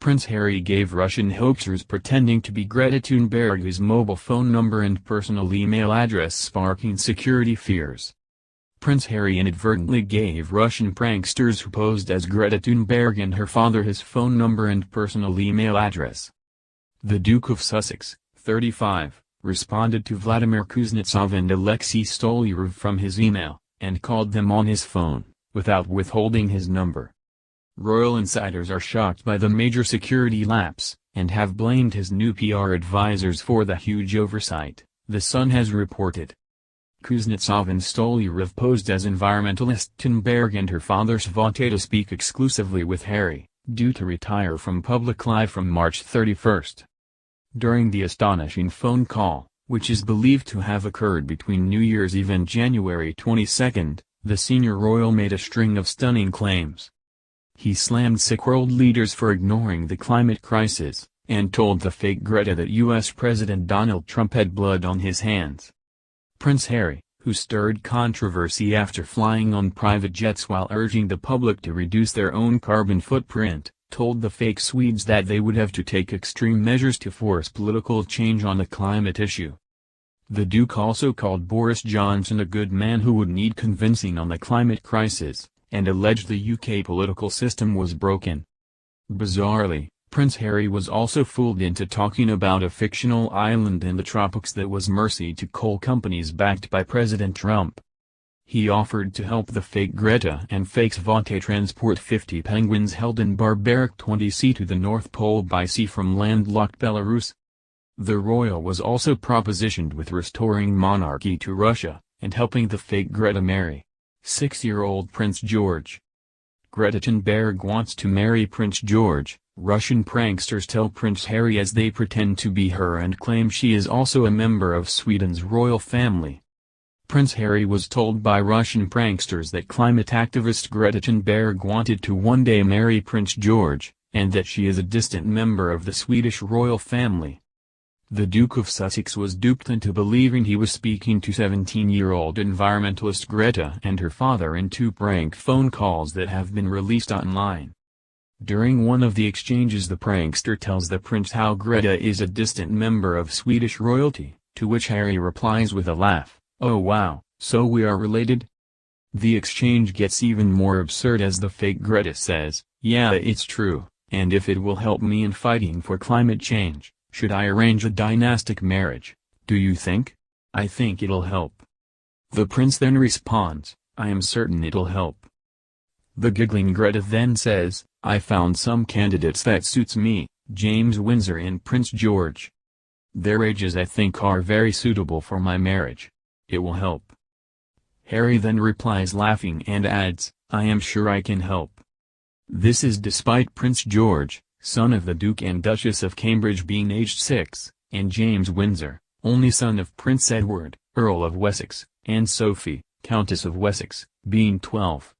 Prince Harry gave Russian hoaxers pretending to be Greta Thunberg his mobile phone number and personal email address, sparking security fears. Prince Harry inadvertently gave Russian pranksters who posed as Greta Thunberg and her father his phone number and personal email address. The Duke of Sussex, 35, responded to Vladimir Kuznetsov and Alexei Stolyarev from his email, and called them on his phone, without withholding his number. Royal insiders are shocked by the major security lapse, and have blamed his new PR advisors for the huge oversight, The Sun has reported. Kuznetsov and Stolyarev posed as environmentalist Thunberg and her father Svante to speak exclusively with Harry, due to retire from public life from March 31. During the astonishing phone call, which is believed to have occurred between New Year's Eve and January 22, the senior royal made a string of stunning claims. He slammed sick world leaders for ignoring the climate crisis, and told the fake Greta that U.S. President Donald Trump had blood on his hands. Prince Harry, who stirred controversy after flying on private jets while urging the public to reduce their own carbon footprint, told the fake Swedes that they would have to take extreme measures to force political change on the climate issue. The Duke also called Boris Johnson a good man who would need convincing on the climate crisis, and alleged the UK political system was broken. Bizarrely, Prince Harry was also fooled into talking about a fictional island in the tropics that was mercy to coal companies backed by President Trump. He offered to help the fake Greta and fake Svante transport 50 penguins held in barbaric 20C to the North Pole by sea from landlocked Belarus. The royal was also propositioned with restoring monarchy to Russia, and helping the fake Greta marry 6-year-old Prince George. Greta Thunberg wants to marry Prince George, Russian pranksters tell Prince Harry as they pretend to be her and claim she is also a member of Sweden's royal family. Prince Harry was told by Russian pranksters that climate activist Greta Thunberg wanted to one day marry Prince George, and that she is a distant member of the Swedish royal family. The Duke of Sussex was duped into believing he was speaking to 17-year-old environmentalist Greta and her father in 2 prank phone calls that have been released online. During one of the exchanges, the prankster tells the prince how Greta is a distant member of Swedish royalty, to which Harry replies with a laugh, "Oh wow, so we are related?" The exchange gets even more absurd as the fake Greta says, "Yeah, it's true, and if it will help me in fighting for climate change, should I arrange a dynastic marriage, do you think? I think it'll help." The prince then responds, "I am certain it'll help." The giggling Greta then says, "I found some candidates that suits me, James Windsor and Prince George. Their ages I think are very suitable for my marriage. It will help." Harry then replies laughing and adds, "I am sure I can help." This is despite Prince George, son of the Duke and Duchess of Cambridge, being aged 6, and James Windsor, only son of Prince Edward, Earl of Wessex, and Sophie, Countess of Wessex, being 12.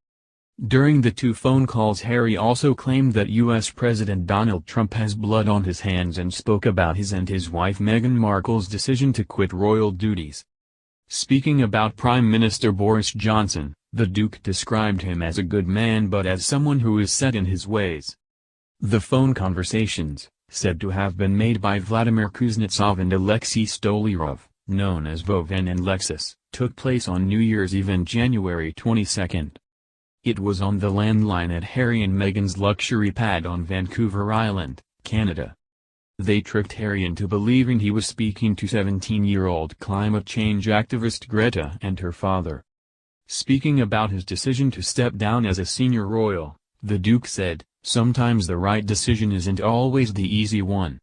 During the 2 phone calls, Harry also claimed that U.S. President Donald Trump has blood on his hands and spoke about his and his wife Meghan Markle's decision to quit royal duties. Speaking about Prime Minister Boris Johnson, the Duke described him as a good man but as someone who is set in his ways. The phone conversations, said to have been made by Vladimir Kuznetsov and Alexei Stolyarev, known as Voven and Lexus, took place on New Year's Eve and January 22. It was on the landline at Harry and Meghan's luxury pad on Vancouver Island, Canada. They tricked Harry into believing he was speaking to 17-year-old climate change activist Greta and her father. Speaking about his decision to step down as a senior royal, the Duke said, "Sometimes the right decision isn't always the easy one.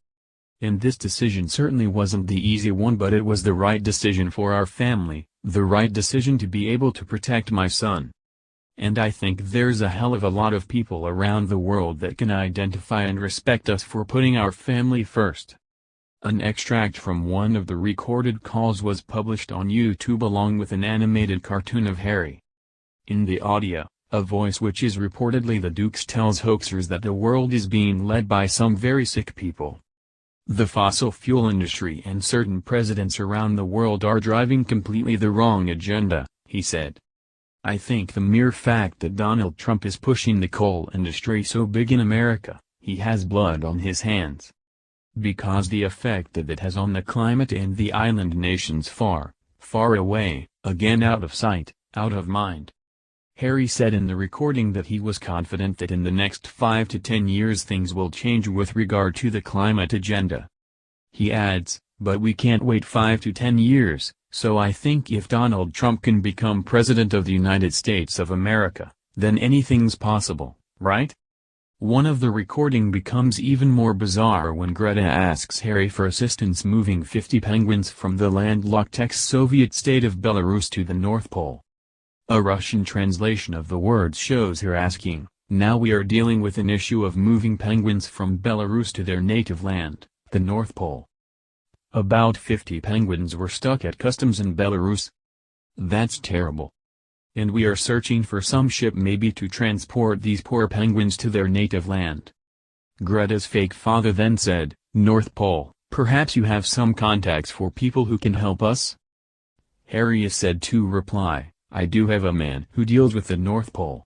And this decision certainly wasn't the easy one, but it was the right decision for our family, the right decision to be able to protect my son. And I think there's a hell of a lot of people around the world that can identify and respect us for putting our family first." An extract from one of the recorded calls was published on YouTube along with an animated cartoon of Harry. In the audio, a voice which is reportedly the Duke's tells hoaxers that the world is being led by some very sick people. "The fossil fuel industry and certain presidents around the world are driving completely the wrong agenda," he said. "I think the mere fact that Donald Trump is pushing the coal industry so big in America," he has blood on his hands. Because the effect that it has on the climate and the island nations far, far away, again out of sight, out of mind. Harry said in the recording that he was confident that in the next 5 to 10 years things will change with regard to the climate agenda. He adds, but we can't wait 5 to 10 years, so I think if Donald Trump can become President of the United States of America, then anything's possible, right? One of the recording becomes even more bizarre when Greta asks Harry for assistance moving 50 penguins from the landlocked ex-Soviet state of Belarus to the North Pole. A Russian translation of the words shows her asking, "Now we are dealing with an issue of moving penguins from Belarus to their native land, the North Pole." About 50 penguins were stuck at customs in Belarus. That's terrible. And we are searching for some ship maybe to transport these poor penguins to their native land. Greta's fake father then said, "North Pole, perhaps you have some contacts for people who can help us?" Harry is said to reply, "I do have a man who deals with the North Pole.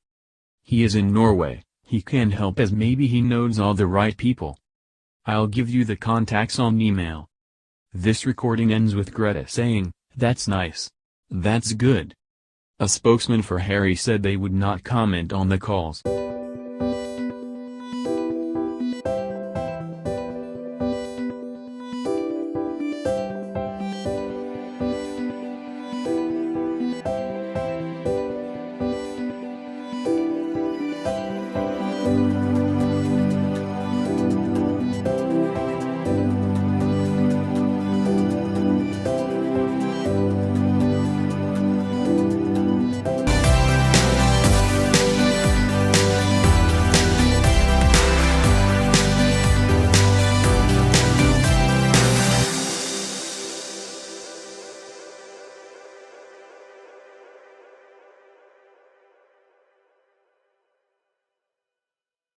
He is in Norway, he can help as maybe he knows all the right people. I'll give you the contacts on email." This recording ends with Greta saying, "That's nice. That's good." A spokesman for Harry said they would not comment on the calls.